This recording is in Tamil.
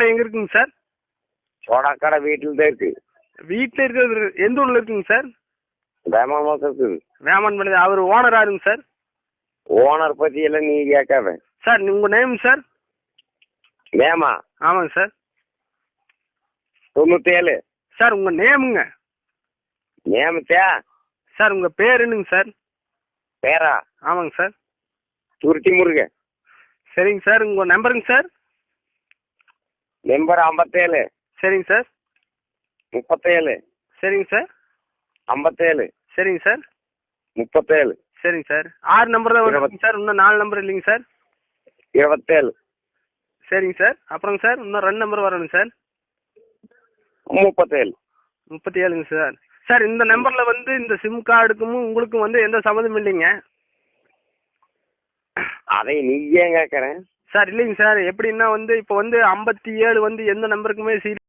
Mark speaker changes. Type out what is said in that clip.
Speaker 1: கடை எங்கே இருக்குங்க சார்?
Speaker 2: சோடா கடை வீட்டில் தான் இருக்கு.
Speaker 1: வீட்டில் இருக்கிறது எந்த ஊரில் இருக்குங்க சார்?
Speaker 2: வேமான் இருக்குது.
Speaker 1: வேமான் பண்ணி அவர் ஓனர் யாருங்க சார்?
Speaker 2: ஓனர் பற்றி எல்லாம் நீ கேட்காத
Speaker 1: சார். உங்கள் நேம் சார்?
Speaker 2: வேமா.
Speaker 1: ஆமாங்க சார்.
Speaker 2: 97
Speaker 1: சார். உங்கள் நேமுங்க?
Speaker 2: நேமத்தியா
Speaker 1: சார். உங்கள் பேர் என்னங்க சார்?
Speaker 2: பேரா?
Speaker 1: ஆமாங்க சார்.
Speaker 2: துருத்தி முருக.
Speaker 1: சரிங்க சார். உங்கள் நம்பருங்க சார்?
Speaker 2: நம்பர் 57.
Speaker 1: சரிங்க சார்.
Speaker 2: 37.
Speaker 1: சரிங்க சார்.
Speaker 2: 57.
Speaker 1: சரிங்க சார்.
Speaker 2: 37.
Speaker 1: சரிங்க சார். 6 நம்பர் தான் வருங்க சார். இன்னும் 4 நம்பர் இல்லைங்க சார்?
Speaker 2: 27.
Speaker 1: சரிங்க சார். அப்புறங்க சார் இன்னும் 2 நம்பர் வரணுங்க சார்?
Speaker 2: 37.
Speaker 1: 37ங்க சார். சார் இந்த நம்பரில் வந்து இந்த சிம் கார்டுக்கும் உங்களுக்கும் வந்து எந்த சம்மந்தமும் இல்லைங்க
Speaker 2: அதை நீ ஏன் கேட்குறேன்
Speaker 1: சார்? இல்லைங்க சார். எப்படின்னா வந்து இப்போ வந்து 57 வந்து எந்த நம்பருக்குமே